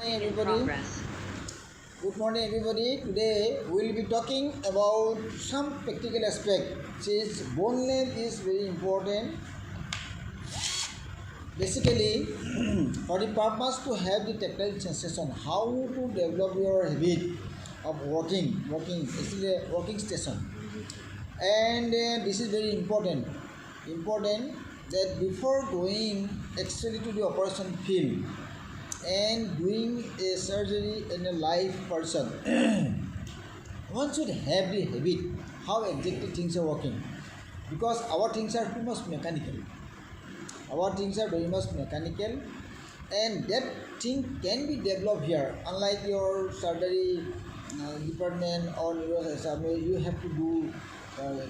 Everybody, good morning everybody. Today we will be talking about some practical aspect. Since bone length is very important. Basically, for the purpose to have the tactile sensation, how to develop your habit of walking, actually a walking station. And this is very important. Important that before going actually to the operation field and doing a surgery in a live person, one should have the habit how exactly things are working, because our things are too much mechanical. Our things are very much mechanical, and that thing can be developed here. Unlike your surgery department or neurosurgery, you have to do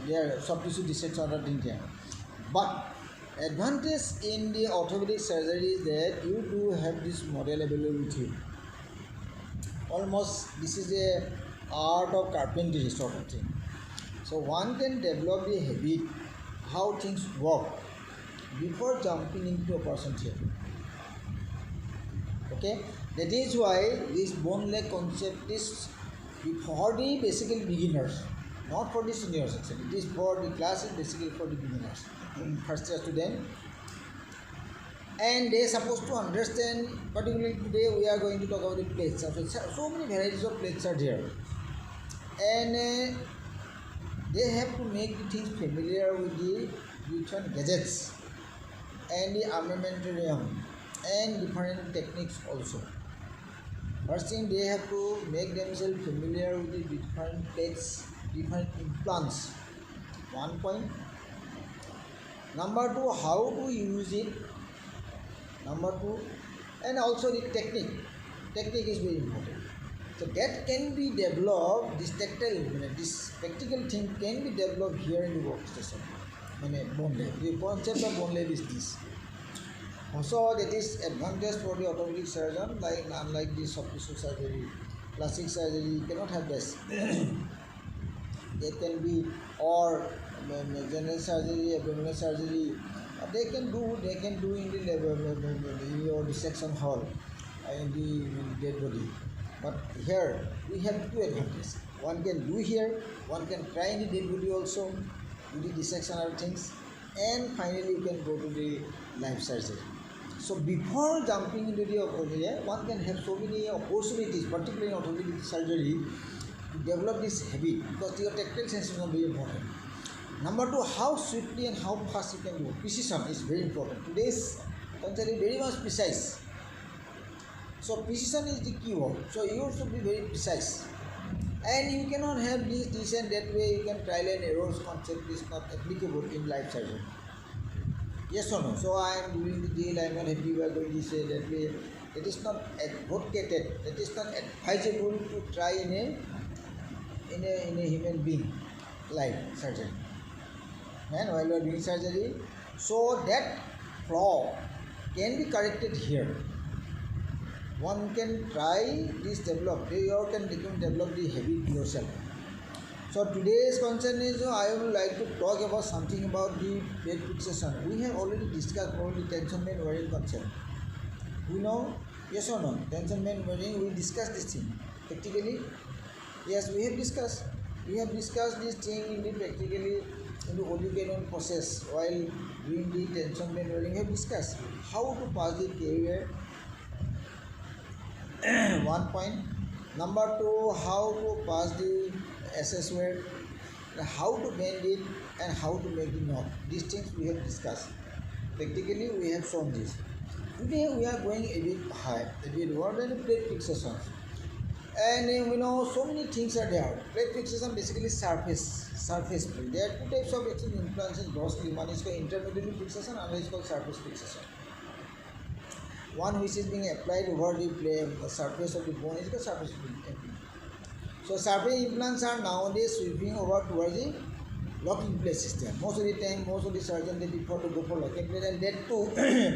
their soft tissue dissection other thing here. But advantage in the orthopedic surgery is that you do have this model available with you. Almost this is a art of carpentry sort of thing. So one can develop the habit how things work before jumping into a person theater. Okay, that is why this bone leg concept is for the basically beginners, not for the seniors actually. It is for the class is basically for the beginners, first year student, and they are supposed to understand. Particularly today we are going to talk about the plates. So many varieties of plates are there, and they have to make the things familiar with the different gadgets and the armamentarium and different techniques also. First thing, they have to make themselves familiar with the different plates, different implants. One point. Number two, how to use it. Number two, and also the technique. Technique is very important. So that can be developed, this tactile, this practical thing can be developed here in the workstation. Bone lab. The concept of bone lab is this. Also, that is advantage for the orthopedic surgeon, like unlike the soft tissue surgery, plastic surgery, you cannot have this. They can be, or general surgery, abdominal surgery, they can do in the lab or the section hall in the dead body. But here we have two advantages. One can do here, one can try in the dead body also, do the dissection of things, and finally you can go to the live surgery. So before jumping into the orthopedic, one can have so many opportunities, particularly in orthopedic surgery, to develop this habit, because your tactile sensation is very important. Number two, how swiftly and how fast you can do. Precision is very important. Today's concept is very much precise. So precision is the keyword. So you should be very precise. And you cannot have this and that way. You can trial and errors concept is not applicable in live surgery. Yes or no? So I am doing the deal, I am not happy, we are going to say that way. It is not advocated, it is not advisable to try in a human being live surgery. And while you are doing surgery, so that flaw can be corrected here. One can try this develop, you can develop the habit yourself. So today's concern is I would like to talk about something about the plate fixation. We have already discussed about the tension band wearing concept. We know, yes or no? Tension band wearing, we discussed this thing. Practically, yes, we have discussed. We have discussed this thing in the practically in the Oliveron process while doing the tension band wearing. We have discussed how to pass the carrier. One point. Number two, how to pass the SS wear, how to bend it, and how to make the knot. These things we have discussed. Practically, we have shown this. Today, we are going a bit high, a bit more than the plate fixation. And we know so many things are there. Plate fixation basically surface plate. There are two types of actually implants in grossly. One is called intermediate fixation, another is called surface fixation. One which is being applied over the surface of the bone is called surface implant. So surface implants are nowadays sweeping over towards the locking plate system. Most of the time, most of the surgeons they prefer to go for locking plate, and that too,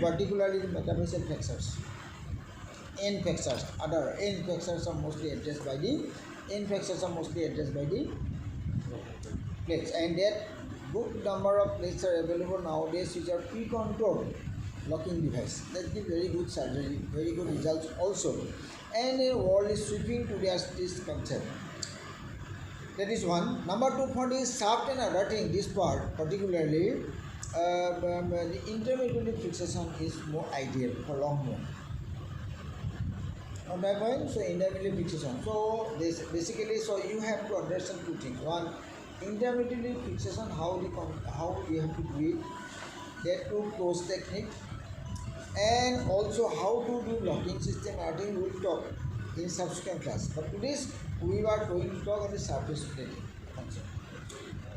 particularly the metaphyseal flexors. End flexors, other end flexors are mostly addressed by the plates, and that good number of plates are available nowadays which are pre-contour locking device. That gives very good surgery, very good results also. And the world is sweeping towards this concept. That is one. Number two point is shaft and adducting. This part particularly, the intermediate fixation is more ideal for long move. On my point, so intermediate fixation. So this basically, so you have to understand two things. One, intermediate fixation, how you have to do it. That to close technique, and also how to do locking system. I think we will talk in subsequent class. But today we are going to talk on the surface plating concept.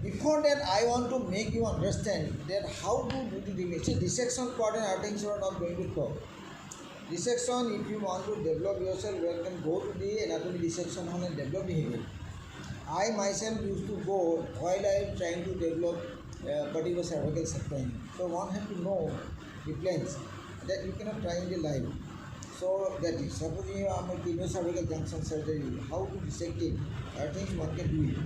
Before that, I want to make you understand that how to do the image. See, dissection part and artings are not going to talk. Dissection, if you want to develop yourself, you can go to the anatomy dissection hall and develop behavior. I myself used to go while I am trying to develop particular cervical subplane. So one has to know the planes that you cannot try in the life. So that is, suppose you are a cervical junction surgery, how to dissect it, I think one can do it.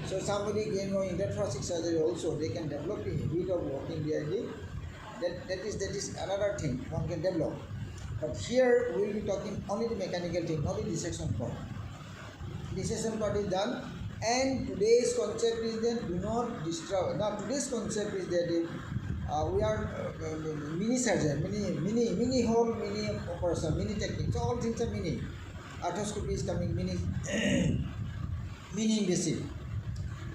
So somebody can know interthoracic surgery also, they can develop the habit of walking behind. That is another thing one can develop. But here we will be talking only the mechanical thing, not the dissection part. Dissection part is done, and today's concept is that do not disturb. Now today's concept is that we are mini surgeon, mini hole, mini operation, mini technique. So all things are mini. Arthroscopy is coming mini, mini invasive.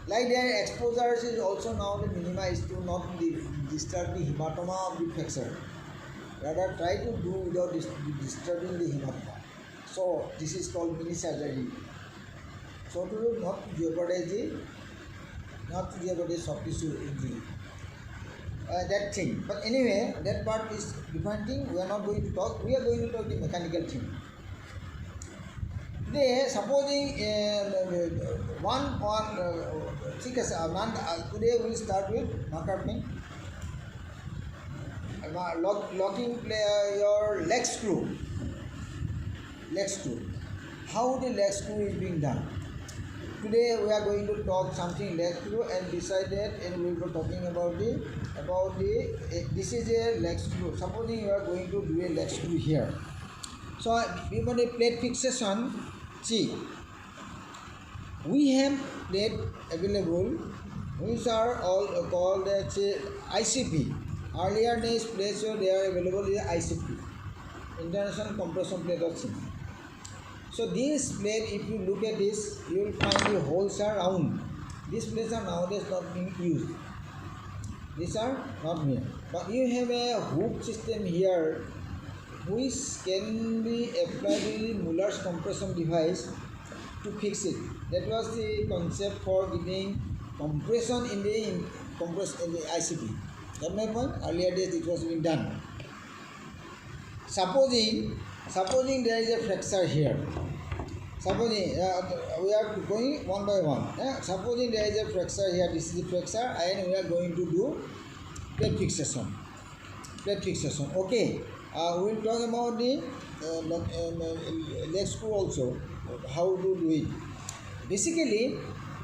Like their exposures is also now minimized to not disturb the hematoma of the flexor. Rather try to do without disturbing the hematoma. So this is called mini surgery. So to not jeopardize soft tissue injury. That thing. But anyway, that part is different thing. We are not going to talk. We are going to talk the mechanical thing. Today, supposing today we will start with marker pin. Locking your leg screw. How the leg screw is being done. Today we are going to talk something leg screw, and beside that, and we will be talking about this is a leg screw. Supposing you are going to do a leg screw here. So we want a plate fixation. See, we have plate available, which are all called as ICP. Earlier days plates where they are available is ICP, International Compression Plate of China. So this plate, if you look at this, you will find the holes are round. These plates are nowadays not being used. These are not here. But you have a hook system here, which can be applied with Muller's compression device to fix it. That was the concept for giving compression in the ICP. That my point. Earlier days it was being done. Supposing there is a flexor here. Supposing we are going one by one. Supposing there is a flexor here. This is the flexor, and we are going to do plate fixation. Okay. We will talk about the leg screw also. How to do it. Basically,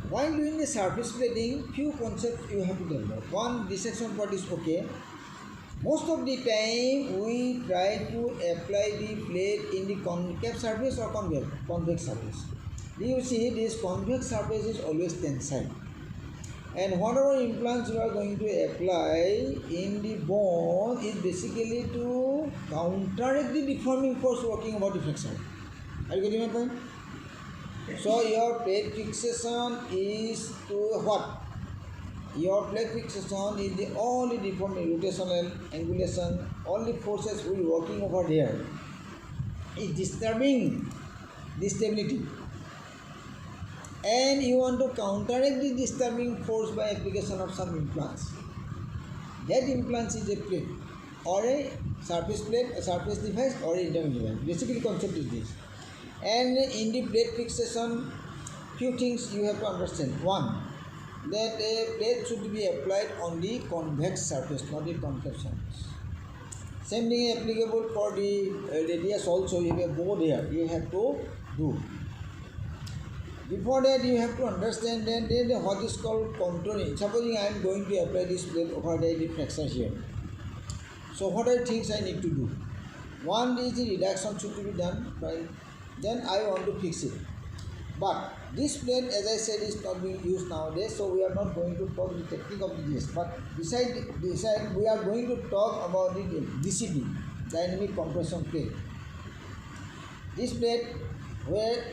while doing the surface plating, few concepts you have to develop. One, dissection part is okay. Most of the time, we try to apply the plate in the concave surface or convex surface. You see, this convex surface is always tensile. And whatever implants you are going to apply in the bone is basically to counteract the deforming force working about the flexor. Are you getting my point? So your plate fixation is to what? Your plate fixation is the only deforming, rotational, angulation, all the forces we working over there is disturbing the stability. And you want to counteract the disturbing force by application of some implants. That implants is a plate or a surface plate, a surface device or an intermediate device. Basically concept is this. And in the plate fixation, few things you have to understand. One, that a plate should be applied on the convex surface, not the concave surface. Same thing is applicable for the radius also. You have a bow there, you have to do. Before that, you have to understand that what is called contouring. Supposing I am going to apply this plate over the flexor here. So what are the things I need to do? One is the reduction should be done, right? Then I want to fix it. But this plate, as I said, is not being used nowadays, so we are not going to talk the technique of this. But beside, we are going to talk about the DCP, dynamic compression plate. This plate, where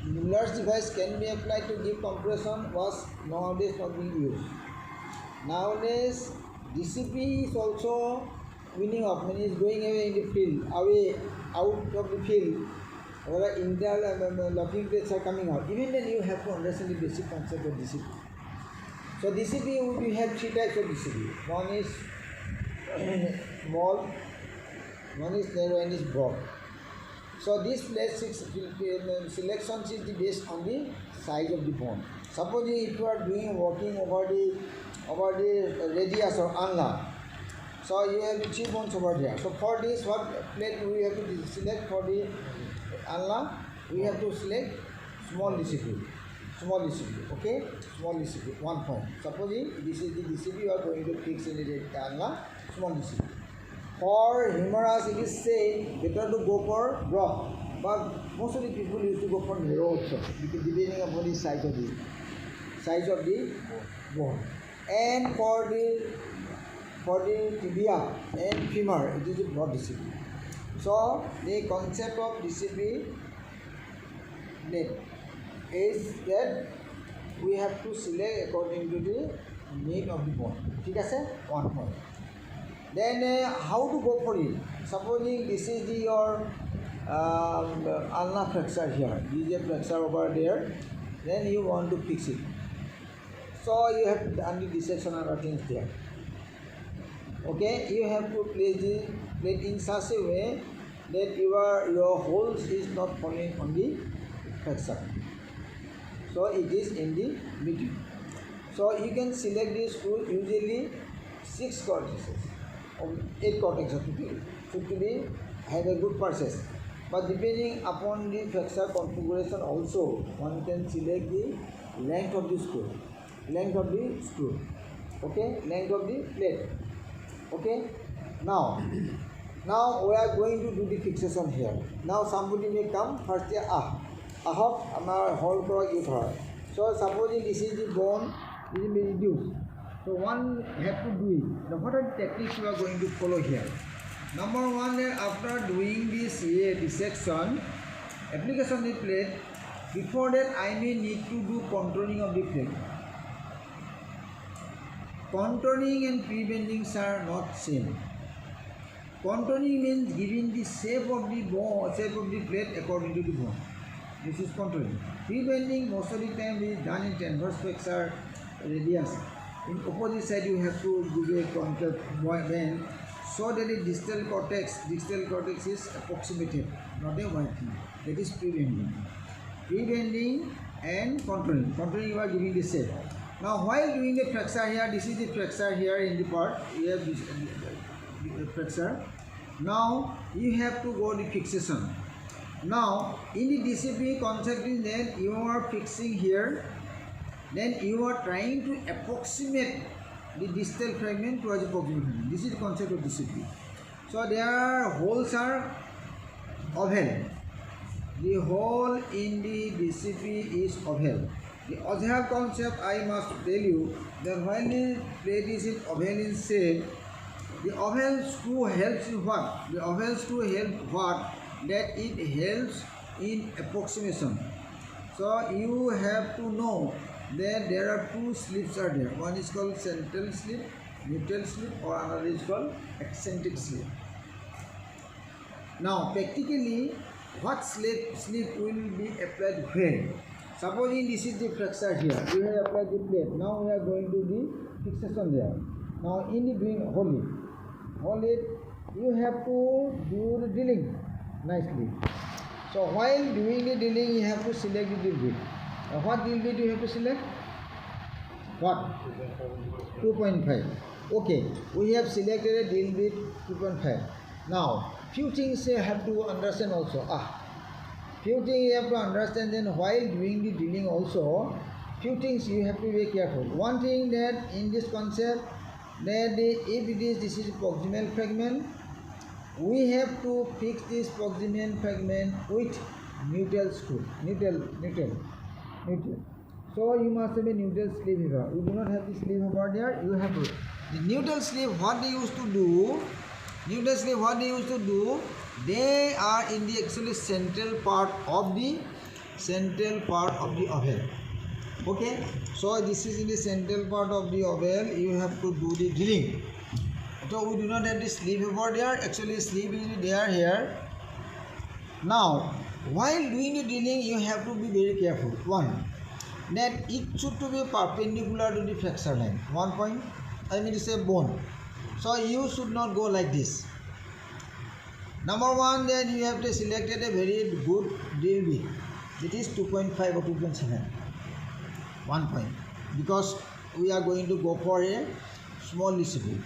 Mueller's device can be applied to give compression, was nowadays not being used. Nowadays, DCP is also winning up, when it is going away in the field, out of the field, or internal locking plates are coming out. Even then, you have to understand the basic concept of DCP. So DCP, we have three types of DCP. One is small, one is narrow, and is broad. So this plate selection is based on the size of the bone. Suppose if you are working over the radius or ulna, so you have the 3 bones over there. So for this, what plate we have to select for the ulna? We have to select small DCP. Small DCP, okay? Small DCP, 1 point. Suppose this is the DCP you are going to fix in the ulna, small DCP. For humerus, it is said better to go for broad, but most of the people used to go for narrow also, because depending upon the size of the bone. And for the tibia and femur, it is a broad DCP. So the concept of DCP is that we have to select according to the need of the bone. ठीक है sir? 1 point. Then how to go for it? Supposing this is your ulnar flexor here, this is a flexor over there, then you want to fix it. So you have to do the dissection and other things there. Okay, you have to place the plate in such a way that your holes is not falling on the flexor. So it is in the middle. So you can select this screw, usually 6 cortices. 8 cortex should be have a good process, but depending upon the flexor configuration also, one can select the length of the screw, okay, length of the plate, okay. Now we are going to do the fixation here. Now somebody may come first, our whole product is hard. So supposing this is the bone, this will be reduced. So one have to do it. Now what are the techniques you are going to follow here? Number one, after doing this dissection, application of the plate, before that I may need to do contouring of the plate. Contouring and pre-bendings are not same. Contouring means giving the shape of the bone, shape of the plate according to the bone. This is contouring. Pre-bending most of the time is done in transverse flexor radius. In opposite side, you have to do a contour bend so that the distal cortex is approximated, not a wide thing. That is pre-bending. Pre-bending and contouring. Contouring, you are giving the shape. Now, while doing the flexor here, this is the flexor here in the part. You have this flexor. Now, you have to go the fixation. Now, in the DCP concept is that you are fixing here. Then you are trying to approximate the distal fragment towards the proximal fragment. This is the concept of DCP. So their holes are oval. The hole in the DCP is oval. The other concept I must tell you that when the plate is in oval in shape, the oval screw helps in what? The oval screw helps what? That it helps in approximation. So you have to know that there are 2 slips are there. One is called central slip, neutral slip, or another is called eccentric slip. Now practically, what slip will be applied where? Supposing this is the flexor here, we have applied the plate. Now we are going to the fixation there. Now in the doing hold it, you have to do the drilling nicely. So while doing the drilling, you have to select the drill bit. What drill bit you have to select? What? 2.5. Okay, we have selected a drill bit 2.5. Now, few things you have to understand also. Few things you have to understand, then while doing the drilling also, few things you have to be careful. One thing that in this concept, Then if this is proximal fragment, we have to fix this proximal fragment with neutral screw. Neutral. So you must have a neutral sleeve here. You do not have the sleeve over there. You have to. The neutral sleeve, what they used to do? They are in the actually central part of the oval. Okay. So this is in the central part of the oval. You have to do the drilling. So we do not have the sleeve over there. Actually, sleeve is there here. Now, while doing the drilling, you have to be very careful. One, that it should to be perpendicular to the fracture line. 1 point, I mean to say bone. So you should not go like this. Number one, then you have to select a very good drill bit. It is 2.5 or 2.7. 1 point. Because we are going to go for a small recipe.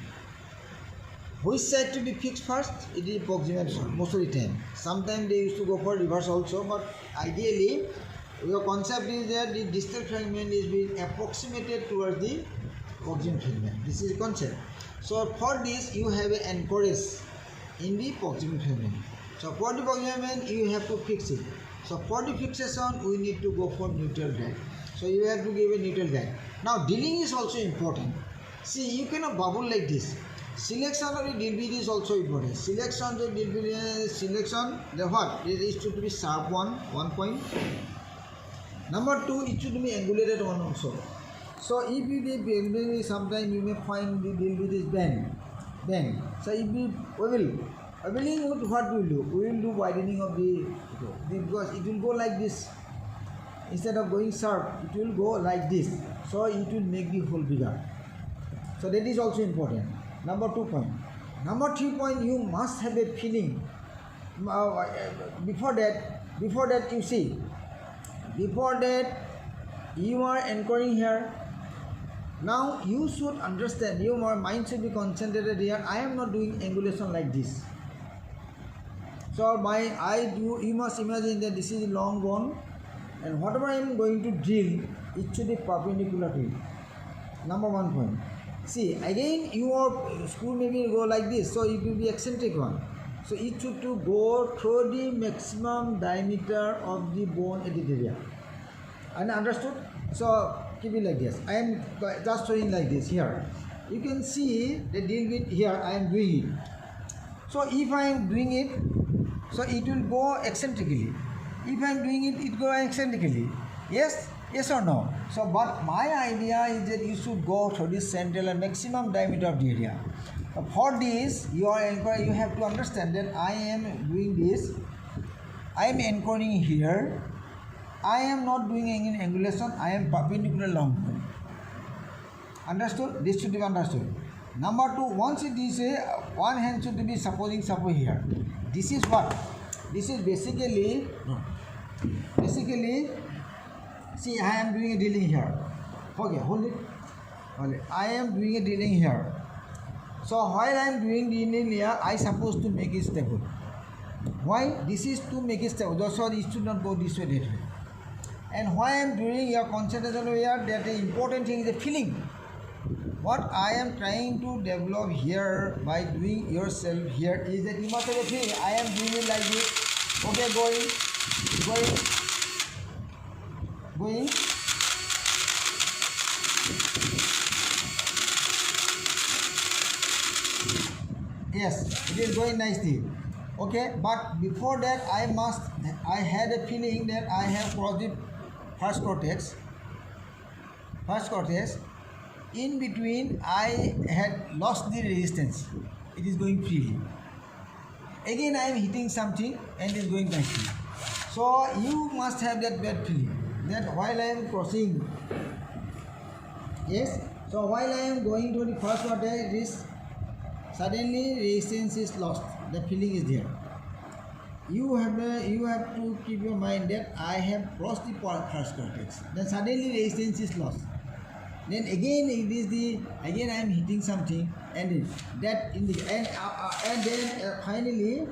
Which side to be fixed first? It is proximal most of the time. Sometimes they used to go for reverse also, but ideally your concept is that the distal fragment is being approximated towards the proximal fragment. This is the concept. So for this you have an anchorage in the proximal fragment. So for the proximal fragment you have to fix it. So for the fixation we need to go for neutral guide. So you have to give a neutral guide. Now drilling is also important. See, you cannot bubble like this. Selection of the drill bit is also important. Selection of the drill bit, the what? It should be sharp 1 point. Number 2, it should be angulated one also. So if you be sometimes you may find the drill bit is bend. So if we will what we will do? We will do widening of the because it will go like this. Instead of going sharp, it will go like this. So it will make the hole bigger. So that is also important. Number 2 point. Number 3 point, you must have a feeling. Before that you see. Before that you are anchoring here. Now you should understand. Your mind should be concentrated here. I am not doing angulation like this. So you must imagine that this is a long bone, and whatever I am going to drill, it should be perpendicular to it. Number 1 point. See, again your screw maybe go like this, so it will be eccentric one. So it should to go through the maximum diameter of the bone at the area. And understood? So keep it like this. I am just showing like this here. You can see the drill bit here. I am doing it. So if I am doing it, so it will go eccentrically. If I am doing it, it go eccentrically. Yes or no? So but my idea is that you should go through this central and maximum diameter of the area. For this, you have to understand that I am doing this. I am anchoring here. I am not doing any angulation. I am perpendicular long bone. Understood? This should be understood. Number 2, once it is one hand should be support here. This is what? This is basically. See, I am doing a drilling here. Okay, hold it. I am doing a drilling here. So while I am doing drilling here, I supposed to make it stable. Why? This is to make it stable. So it should not go this way, that way. And why I am doing your concentration here, that the important thing is the feeling. What I am trying to develop here by doing yourself here is that you must have a feeling. I am doing it like this. Okay, going. Yes, it is going nicely. Okay, but before that I had a feeling that I have crossed the first cortex. In between I had lost the resistance. It is going freely. Again I am hitting something and it is going nicely. So you must have that bad feeling that while I am crossing, yes, so while I am going to the first cortex, suddenly resistance is lost. The feeling is there. You have to keep your mind that I have crossed the first cortex. Then suddenly resistance is lost. Then again I am hitting something, and that in the and then finally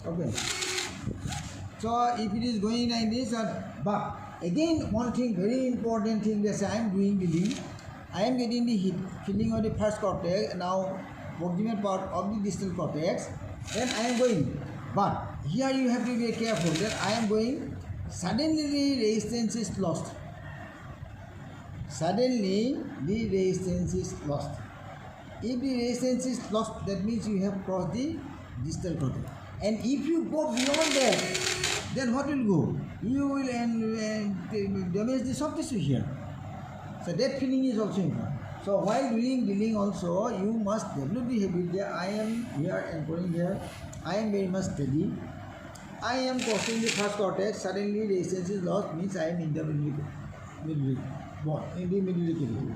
okay. So if it is going like this, but Again, one thing, very important thing that I am doing drilling, I am getting the heat filling of the first cortex, now proximal part of the distal cortex, then I am going. But here you have to be careful that I am going, suddenly the resistance is lost. Suddenly the resistance is lost. If the resistance is lost, that means you have crossed the distal cortex. And if you go beyond that, then what will go? You will damage the soft tissue here. So that feeling is also important. So while doing drilling also, you must develop the habit that I am here and going here. I am very much steady. I am crossing the first cortex. Suddenly resistance is lost, means I am in the middle bone, in the middle cavity.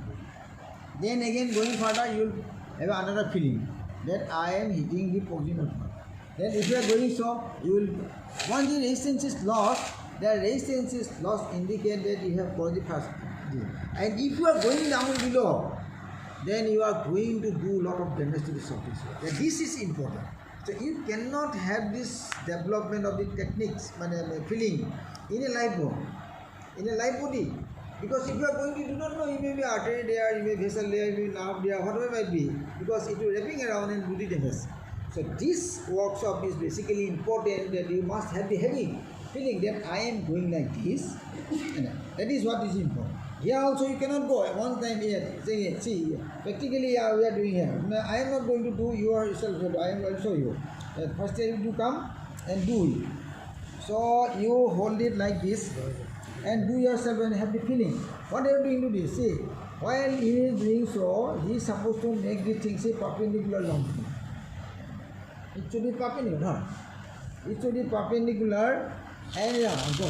Then again going further, you will have another feeling that I am hitting the proximal part. Then if you are going so, you will, once the resistance is lost, the resistance is lost indicate that you have crossed the first. And if you are going down below, then you are going to do a lot of damage to the soft tissue. This is important. So you cannot have this development of the techniques, feeling in a live bone, in a live body. Because if you are going to do not know, you may be artery there, you may vessel there, you may nerve there, whatever it might be, because it will wrapping around and do the damage. So this workshop is basically important that you must have the heavy feeling that I am going like this. That is what is important. Here also you cannot go one time here, saying, see, practically we are doing here. I am not going to do yourself, I am going to show you. First time you come and do it. So you hold it like this and do yourself and have the feeling. What are you doing to this? See, while he is doing so, he is supposed to make the thing say perpendicular long. It should be perpendicular. It should be perpendicular and go.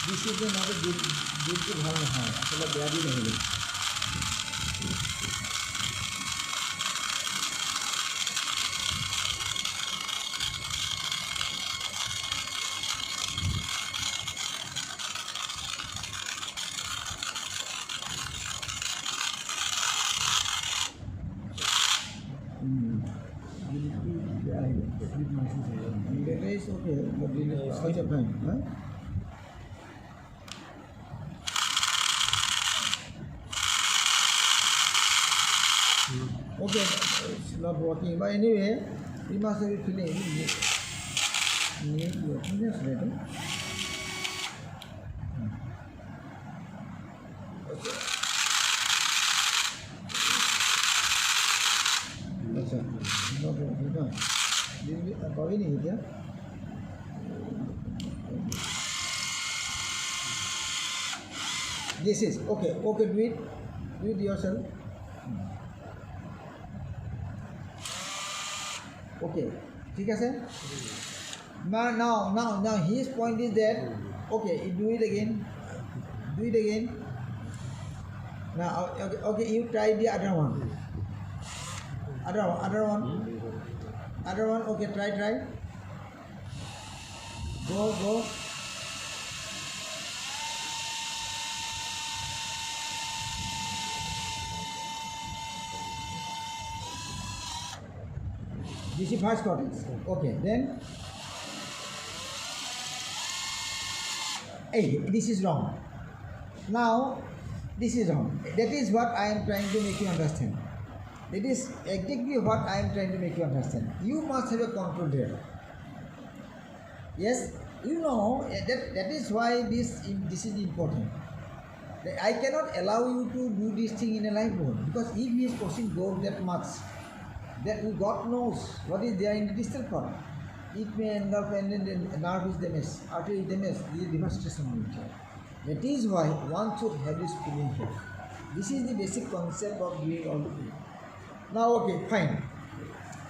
This is another beautiful hand. So let me is okay, but it is quite a time. Huh? Okay, it's not working, but anyway, we must have a feeling. Need your fingers later. अच्छा, not working, no. अभी नहीं क्या? This is okay. Okay, do it yourself. Okay, ठीक है sir? Now his point is that okay, do it again. Now okay, you try the other one. Other one. Okay, try. Go. This is first cortex. Okay, then. Hey, this is wrong. Now, this is wrong. That is what I am trying to make you understand. That is exactly what I am trying to make you understand. You must have a control there. Yes, you know that is why this is important. I cannot allow you to do this thing in a live bone because if he is pushing gold that much, that God knows what is there in the distal part. It may end up and then the nerve is damaged, artery is damaged, the devastation will occur. That is why one should have this feeling here. This is the basic concept of doing all the things. Now okay, fine.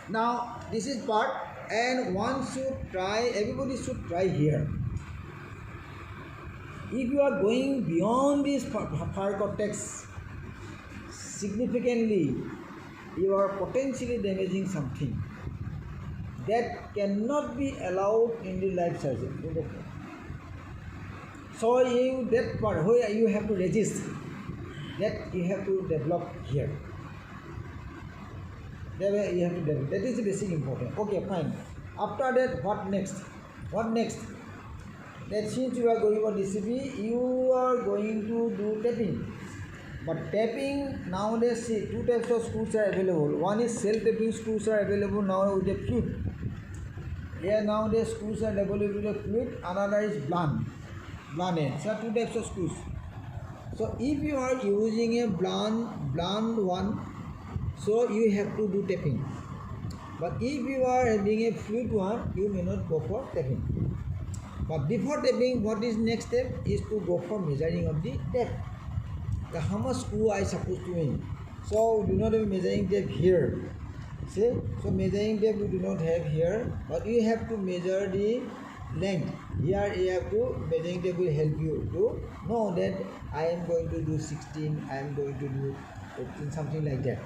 Now this is part and one should try, everybody should try here. If you are going beyond this far cortex significantly, you are potentially damaging something that cannot be allowed in the live surgery. So that part where you have to resist, that you have to develop here. That way you have to develop. That is the basic important. Okay, fine. After that, what next? that since you are going for DCB, you are going to do tapping. But tapping nowadays, see, two types of screws are available. One is self-tapping screws are available now with a fluid. Here nowadays screws are available with a fluid. Another is blunt end. So two types of screws. So if you are using a blunt one, so you have to do tapping. But if you are having a fluid one, you may not go for tapping. But before tapping, what is next step is to go for measuring of the tape. How much screw I supposed to make. So we do not have measuring tape here. See? So measuring tape we do not have here, but you have to measure the length. Here you have to, measuring tape will help you to know that I am going to do 16, I am going to do 18, something like that.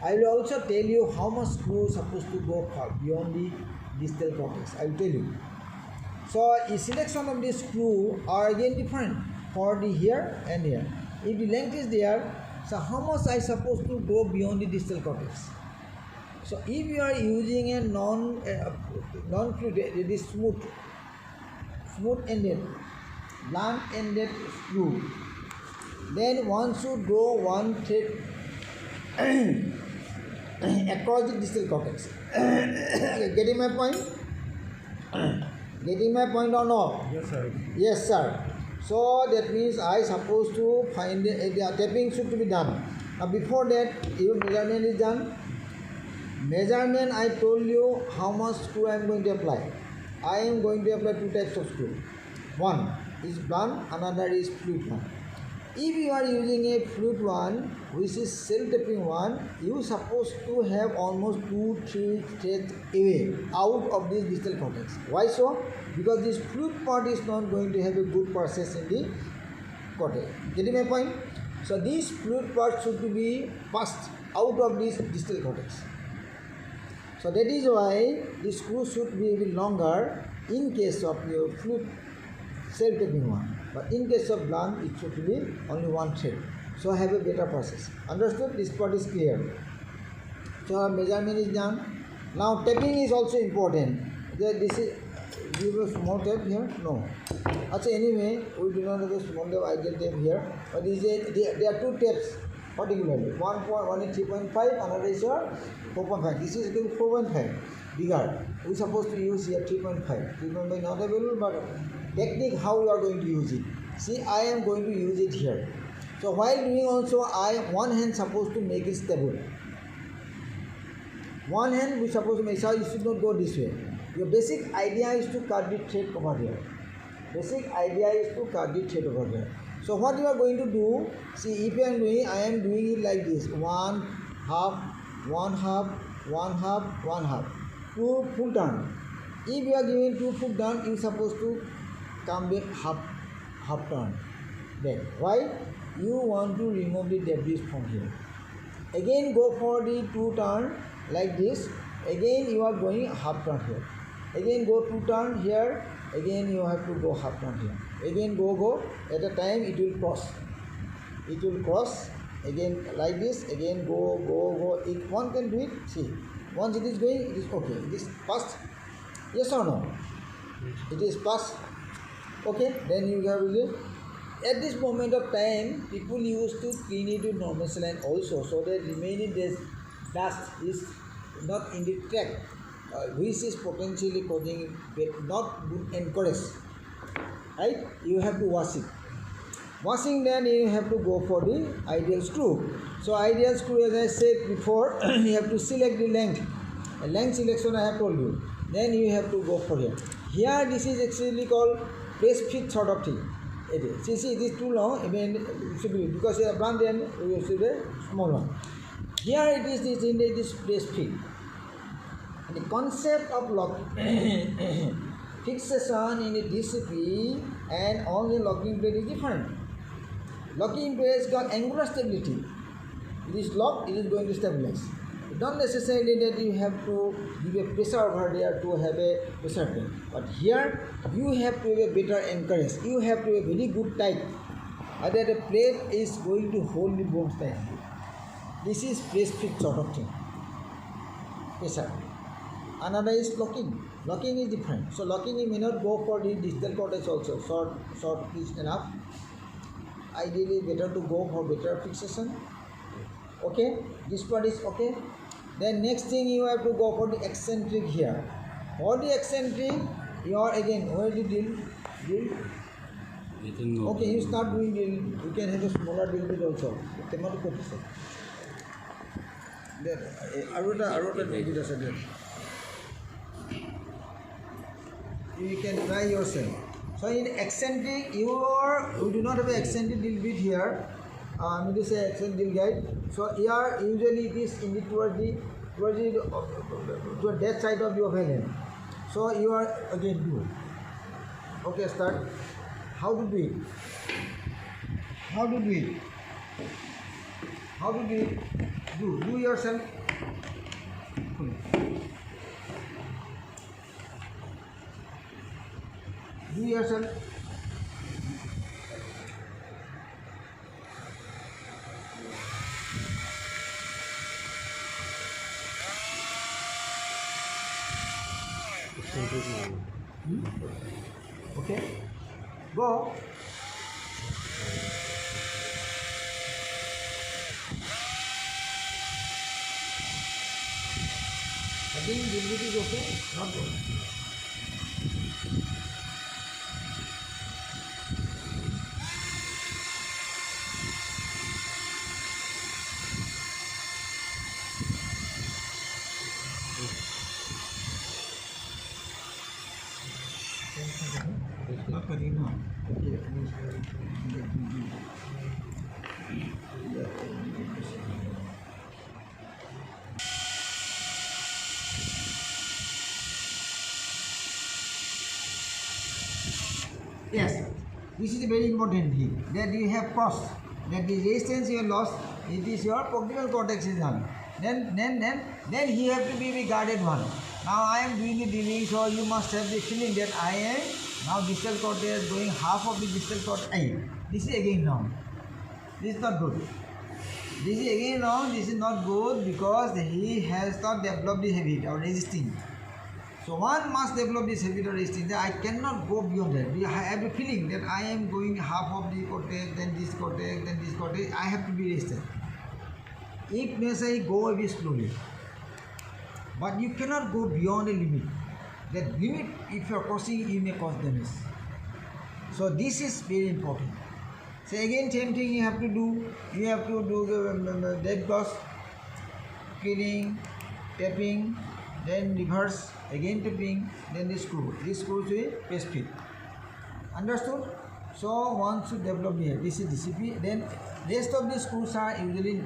I will also tell you how much screw is supposed to go far beyond the distal cortex. I will tell you. So a selection of the screw are again different for the here and here. If the length is there, so how much I supposed to go beyond the distal cortex? So if you are using a non-fluid, it is smooth ended, blunt ended screw, then one should go one thread across the distal cortex. Getting my point? Getting my point or no? Yes, sir. Yes, sir. So that means I supposed to find the tapping should be done. Now before that, your measurement is done. Measurement, I told you how much screw I am going to apply. I am going to apply two types of screw. One is blunt, another is fluid one. If you are using a fluid one, which is self-tapping one, you supposed to have almost 2-3 threads away out of this distal cortex. Why so? Because this fluid part is not going to have a good process in the cortex. Getting my point? So this fluid part should be passed out of this distal cortex. So that is why the screw should be a bit longer in case of your fluid self-tapping one. But in case of blunt, it should be only one thread. So have a better process. Understood? This part is clear. So our measurement is done. Now tapping is also important. This is, give a small tape here? No. Actually, anyway, we do not have a small tape, ideal tape here. But there are two tapes particularly. One is 3.5, another is 4.5. This is 4.5, bigger. We are supposed to use here 3.5. 3.5 not available, but technique how you are going to use it. See, I am going to use it here. So while doing also, one hand supposed to make it stable. One hand we supposed to make, so you should not go this way. Your basic idea is to cut the thread over here. Basic idea is to cut the thread over here. So what you are going to do, see, if I am doing it like this, 1 half, 1 half, 1 half, 1 half, 2 full turn. If you are giving 2 full turn, you are supposed to come back half turn. Then why? You want to remove the debris from here. Again go for the 2 turn like this. Again you are going half turn here. Again go 2 turn here. Again you have to go half turn here. Again go. At a time it will cross. It will cross. Again like this. Again go. If one can do it, see. Once it is going, it is okay. It is passed. Yes or no? It is passed. Okay. Then you have to. At this moment of time, people used to clean it with normal saline also, so that remaining dust is not in the track, which is potentially causing not good encourage. Right? You have to wash it. Washing, then you have to go for the ideal screw. So ideal screw, as I said before, you have to select the length. A length selection I have told you. Then you have to go for here. Here this is actually called press fit sort of thing. It is. See, it is too long. I mean, it should be, because a blunt end, we should a small one. Here it is in this press fit. The concept of fixation in a DCB and only locking plate is different. Locking plate has got angular stability. It is locked, it is going to stabilize. Not necessarily that you have to give a pressure over there to have a pressure plate. But here, you have to have a better anchorage. You have to have a very good tight. Either the plate is going to hold the bones tightly. This is press fit sort of thing. Pressure. Another is locking. Locking is different. So locking you may not go for the distal cortex also. Short is enough. Ideally better to go for better fixation. Okay, this part is okay. Then next thing you have to go for the eccentric here. For the eccentric, you are again where the drill? Okay, you start doing drill. You can have a smaller drill bit also. Then arota make it as a drill. You can try yourself. So in eccentric, you do not have an eccentric drill bit here. I mean to say eccentric drill guide. So here usually it is in the towards that side of your hand. So you are again do. Okay, start. How to do it? How to do it? How to do it? Do yourself. Do yourself. Okay. Go. I think it is okay. Not good. Yes, this is a very important thing that you have crossed, that the resistance you have lost, it is your coccygeal cortex is done. Then he have to be the guarded one. Now I am doing the drilling, so you must have the feeling that I am now distal cortex going half of the distal cortex. This is again wrong. This is not good. This is again wrong. This is not good because he has not developed the habit of resisting. So one must develop this habit of resisting. That I cannot go beyond that. I have a feeling that I am going half of the cortex, then this cortex, then this cortex. I have to be resistant. If necessary, go a bit slowly. But you cannot go beyond a limit. That limit, if you are crossing, you may cause damage. So this is very important. So again, same thing you have to do. You have to do the dead gauze, cleaning, tapping, then reverse, again tapping, then the screw. This screw is paste fit. Understood? So one should develop here. This is DCP. Then rest of the screws are usually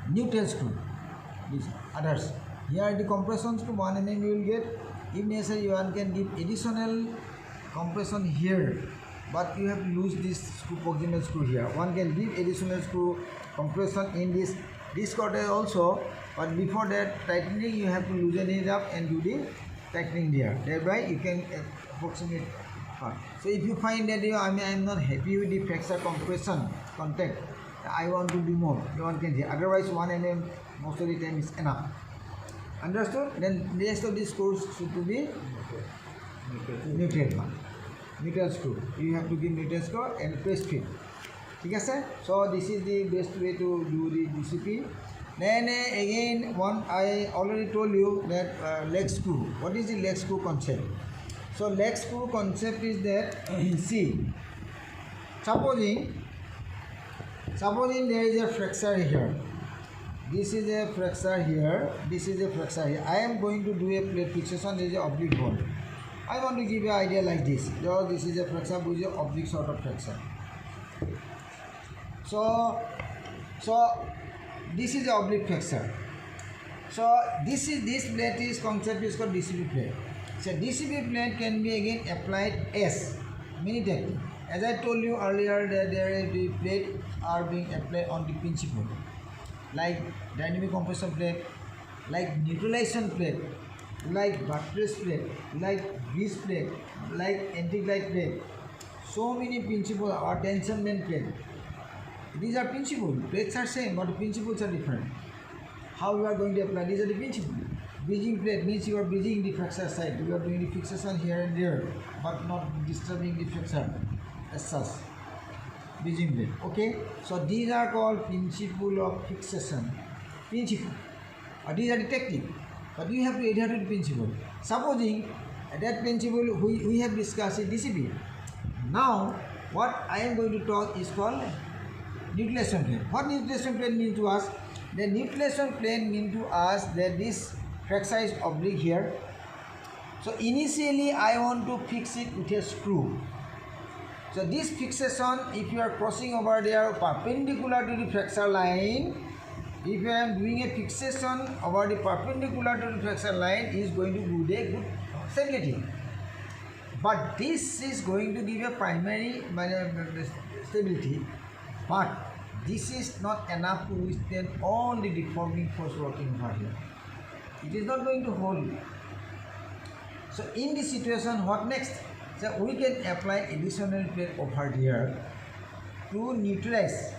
neutral screw. These others. Here the compression screw 1 mm you will get. If necessary, one can give additional compression here, but you have to use this screw, proximal screw here. One can give additional screw compression in this cortex also, but before that tightening you have to loosen it up and do the tightening there. Thereby you can approximate part. So if you find that I am not happy with the flexor compression contact, I want to do more, one can say. Otherwise 1 mm most of the time is enough. Understood? Then the rest of the screws should be neutral one. Neutral screw. You have to give neutral screw and paste fit. Okay, sir? So this is the best way to do the DCP. Then again, one I already told you that leg screw. What is the leg screw concept? So leg screw concept is that see, supposing there is a flexor here. This is a flexor here. This is a flexor here. I am going to do a plate fixation. There is an oblique ball. I want to give you an idea like this. So this is a flexor which is an oblique sort of flexor. So this is the oblique flexor. So this plate is concept is called DCP plate. So DCP plate can be again applied as many times. As I told you earlier that the plate are being applied on the principle, like dynamic compression plate, like neutralization plate, like buttress plate, like grease plate, like anti-glide plate. So many principles are tension band plate. These are principles. Plates are same, but the principles are different. How you are going to apply? These are the principles. bridging plate means you are bridging the flexor side. You are doing the fixation here and there, but not disturbing the flexor as such. Bridging plate. Okay. So these are called principle of fixation. Principle. These are the technique. But you have to adhere to the principle. Supposing that principle we have discussed in DCP. Now what I am going to talk is called nucleation plane. What nucleation plane means to us? The nucleation plane means to us that this flexor is oblique here. So initially I want to fix it with a screw. So this fixation, if you are crossing over there perpendicular to the flexor line, if I am doing a fixation over the perpendicular to the flexor line, is going to do the good stability. But this is going to give a primary stability, but this is not enough to withstand all the deforming force working over here. It is not going to hold. So in this situation, what next? So we can apply additional plate over here to neutralize.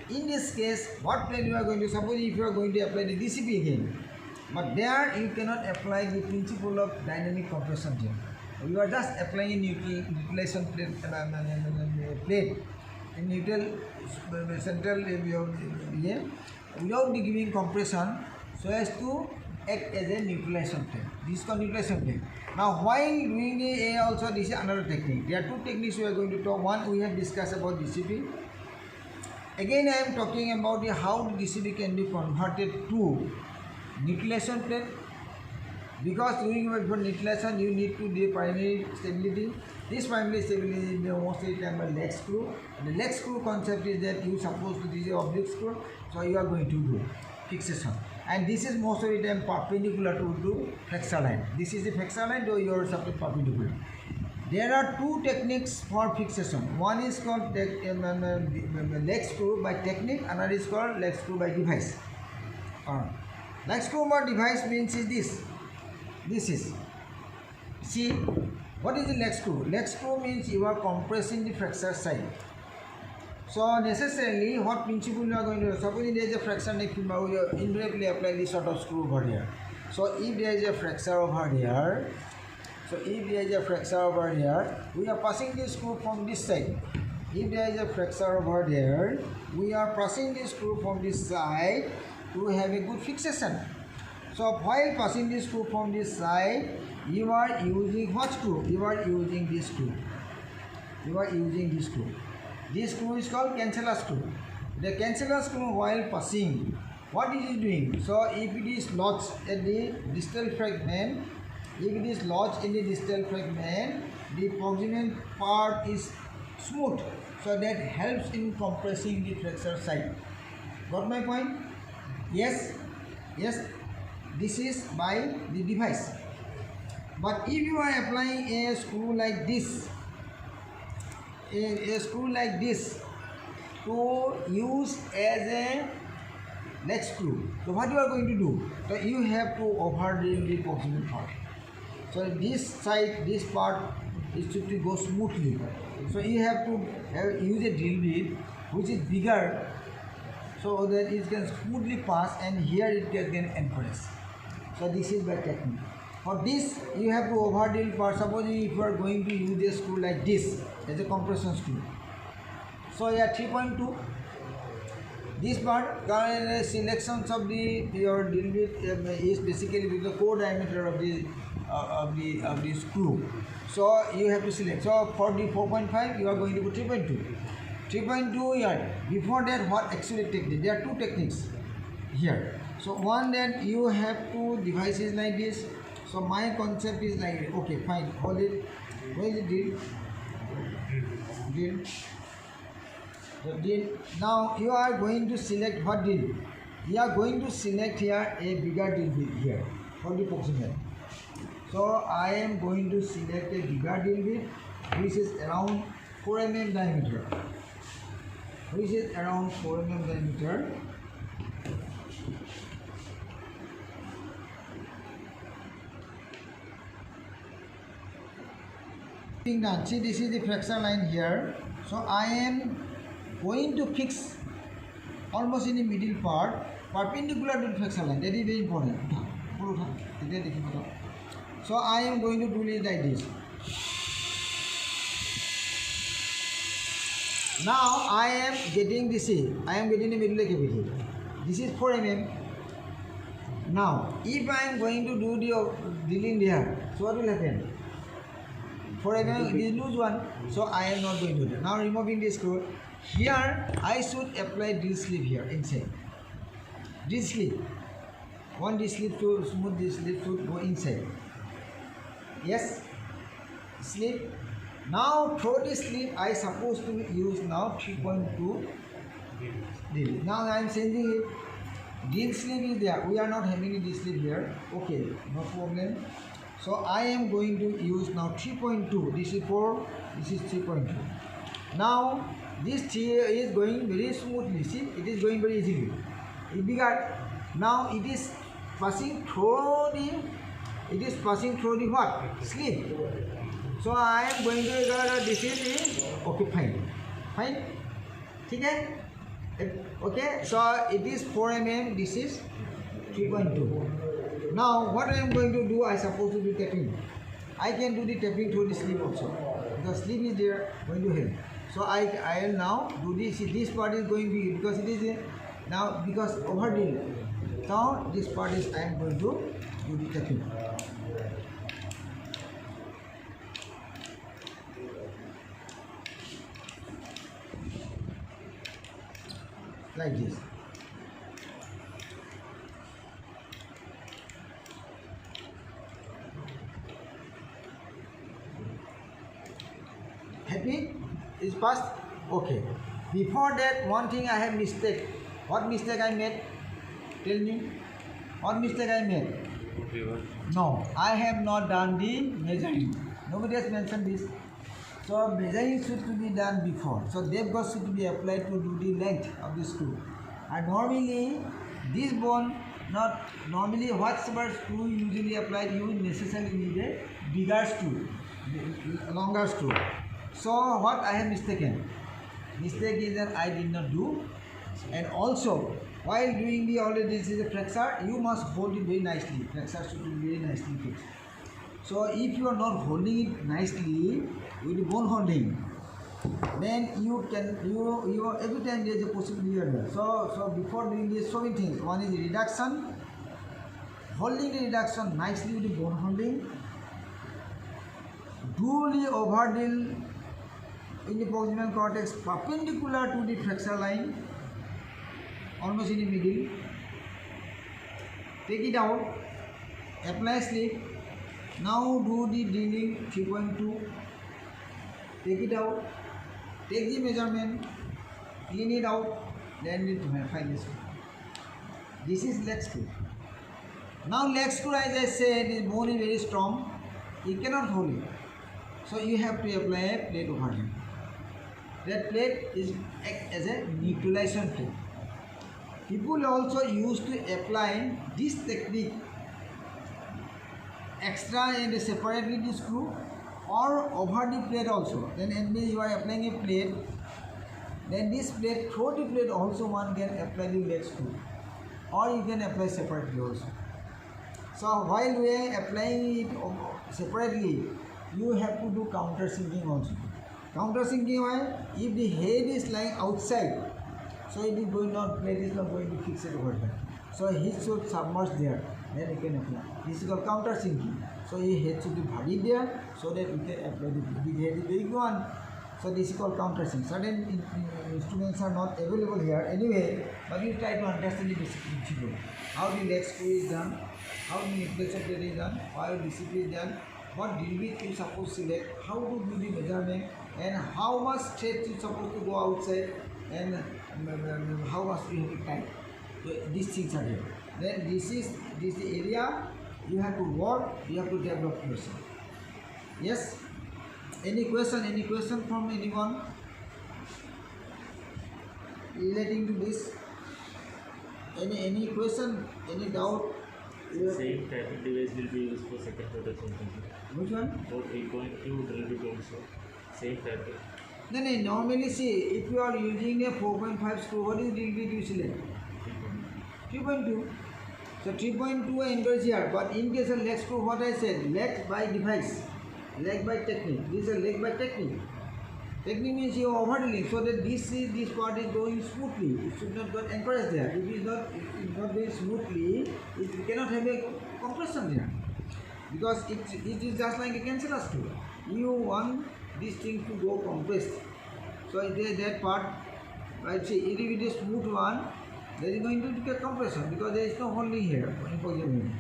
In this case, what plane you are going to, suppose if you are going to apply the DCP again, but there you cannot apply the principle of dynamic compression here. You are just applying neutralization plate in neutral central without giving compression, so as to act as a neutralization plate. This is called neutralization plate. Now while doing the also, this is another technique. There are two techniques we are going to talk. One we have discussed about DCP. Again I am talking about the how the DCP can be converted to neutralization plate. Because doing for neutralization you need to do primary stability. This primary stability is most of the time a leg screw. And the leg screw concept is that you suppose to this is oblique screw, so you are going to do fixation. And this is most of the time perpendicular to flexor line. This is the flexor line, so you are perpendicular. There are two techniques for fixation. One is called leg screw by technique, another is called leg screw by device. Leg screw by device means is this. This is, see, what is the leg screw? Leg screw means you are compressing the flexor side. So necessarily what principle you are going to do? Suppose there is a flexor neck, you invariably apply this sort of screw over here. So if there is a flexor over here, we are passing this screw from this side. If there is a flexor over there, we are passing this screw from this side to have a good fixation. So while passing this screw from this side, you are using what screw? You are using this screw. This screw is called canceller screw. The canceller screw while passing, what it is doing? So if it is lodged at the distal fragment, the proximal part is smooth. So that helps in compressing the flexor side. Got my point? Yes. This is by the device. But if you are applying a screw like this, to use as a leg screw, so what you are going to do? So you have to overdrill the proximal part. So this side, this part is to go smoothly. So you have to use a drill bit which is bigger, so that it can smoothly pass, and here it can compress. So this is the technique. For this you have to overdrill part. Suppose if you are going to use a screw like this as a compression screw. So yeah, 3.2. This part selections of your drill bit is basically with the core diameter of the screw. So you have to select. So for the 4.5 you are going to put 3.2. 3.2 here. Before that, what actually technique? There are two techniques here. So one, that you have two devices like this. So my concept is like this. Okay, fine. Hold it. Where is the drill? The drill. Now you are going to select what drill? You are going to select here a bigger drill bit here for the proximal. So I am going to select a bigger drill bit which is around 4 mm diameter. Done. See, this is the flexor line here. So I am going to fix almost in the middle part perpendicular to the flexor line. That is very important. So I am going to do it like this. Now I am getting this. I am getting the middle cavity. This is 4 mm. Now if I am going to do the drilling there, so what will happen? 4 mm is loose one, so I am not going to do it. Now removing this screw. Here I should apply drill sleeve here inside. Drill sleeve. One drill sleeve to smooth this sleeve should go inside. Yes. Sleeve. Now through this sleeve I supposed to use now 3.2 drill. Now I am changing it. Drill sleeve is there. We are not having this sleeve here. Okay, no problem. So I am going to use now 3.2. This is 4. This is 3.2. Now this 3 is going very smoothly. See, it is going very easily. It began. Now it is passing through the. It is passing through the what? Sleeve. So I am going to regard this is the okay, fine. Okay. Okay. So it is 4 mm. This is 3.2. Now what I am going to do? I suppose to do tapping. I can do the tapping through the sleeve also. The sleeve is there, going to help. So I will now do this. See, this part is going to be because it is now because overdrill. Now this part is I am going to do the tapping. Like this. Happy? Is passed? Okay. Before that, one thing I have mistake. What mistake I made? Tell me. What mistake I made? No, I have not done the measuring. Nobody has mentioned this. So measuring should to be done before. So depth gauge should be applied to do the length of the screw. And normally this bone, not normally whatever screw usually applied, you necessarily need a bigger screw, longer screw. So what I have mistaken? Mistake is that I did not do. And also while doing the already this is a flexor, you must hold it very nicely. Flexor should be very nicely fixed. So if you are not holding it nicely with the bone holding, then you can you every time there is a possibility there. So before doing this, so many things. One is the reduction, holding the reduction nicely with the bone holding. Do the overdrill in the proximal cortex perpendicular to the flexor line, almost in the middle. Take it out, apply sleeve. Now do the drilling 3.2. Take it out, take the measurement, clean it out, then you find this. This is leg screw. Now leg screw, as I said, this bone is very strong. You cannot hold it. So you have to apply a plate over here. That plate is act as a neutralization plate. People also used to apply this technique extra and separately the screw or over the plate also. Then when you are applying a plate, then this plate, through the plate also one can apply the leg screw, or you can apply separately also. So while we are applying it separately, you have to do countersinking also. Countersinking why? If the head is lying outside, so it is going not, plate is not going to fix it over there. So head should submerge there, then you can apply. This is called countersinking. So your head should be buried there, so that you can apply the big head is big one. So this is called countersink. Certain instruments are not available here anyway, but you try to understand the basic principle. How the leg screw is done, how the manipulation plate is done, how the discipline is done, what drill bit you suppose to select, how to do the measurement, and how much thread you supposed to go outside, and how much you have to tie. These things are there. Then this is the area you have to work, you have to develop yourself. Yes? Any question? Any question from anyone relating to this? Any question? Any doubt? Same type of device will be used for second order something. Which one? For 3.2 drill bit also. Same type of. No, normally see, if you are using a 4.5 screw, what is drill bit you select? 3.2. So 3.2 I encourage here, but in case of leg screw, what I said, leg by device, leg by technique. This is a leg by technique. Technique means you are overdealing, so that this part is going smoothly. It should not get encouraged there. If it is not going smoothly, it cannot have a compression there, because it is just like a cancellor screw. You want this thing to go compressed. So that part, right? See, if it is smooth one, there is going to get compression because there is no holding here in position.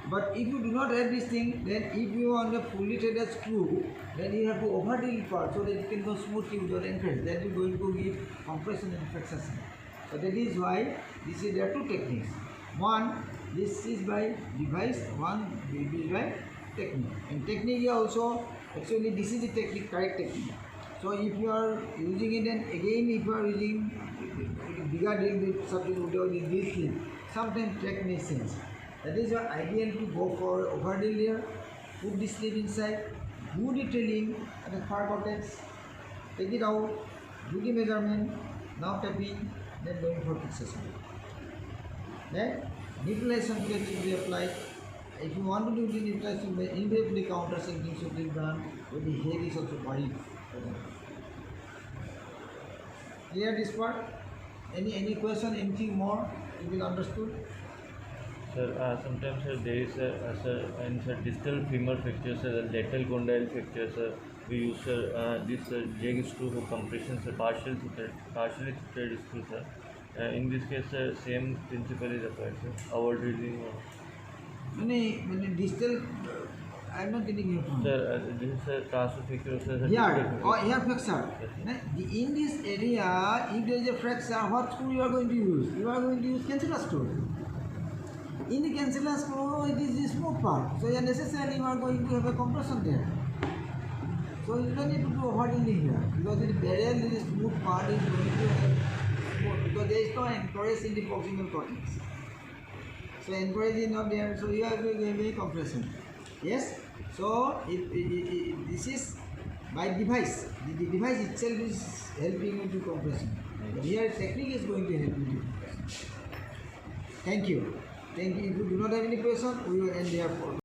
But if you do not have this thing, then if you want a fully threaded screw, then you have to overdeal part so that it can go smoothly without encourage. That is going to give compression and flexion. So that is why there are two techniques. One, this is by device, one is by technique. And technique also, actually this is the technique, correct technique. So if you are using it, and again if you are using bigger deal with something without this thing, sometimes track makes sense. That is why ideal to go for overdeal here, put this sleeve inside, do the trailing at the far cortex, take it out, do the measurement, now tapping, then going for fixation. Then neutralization plate should be applied. If you want to do the neutralization plate, immediately countersinking should be done with the head is also buried. Clear this part? Any question, anything more you will understood? Sir, sometimes there is in distal femur fracture, sir, lateral condyle fracture, sir, we use this jag screw for compression, sir, partially threaded screw, sir. In this case, same principle is applied, sir. Our drilling. When distal, I am not getting your point. Sir, this is a transfer fracture, sir. Here fracture. In this area, if there is a fracture, what screw you are going to use? You are going to use cancellor screw. In the cancellor screw, it is the smooth part. So necessarily you are going to have a compression there. So you don't need to do overdealing here, because the barrier, the smooth part is going to have smooth, because there is no encourage in the proximal cortex. So encourage is not there, so you have to give a compression. Yes? So this is by device. The device itself is helping you to compression. But here technique is going to help you to compression. Thank you. If you do not have any question, we will end there for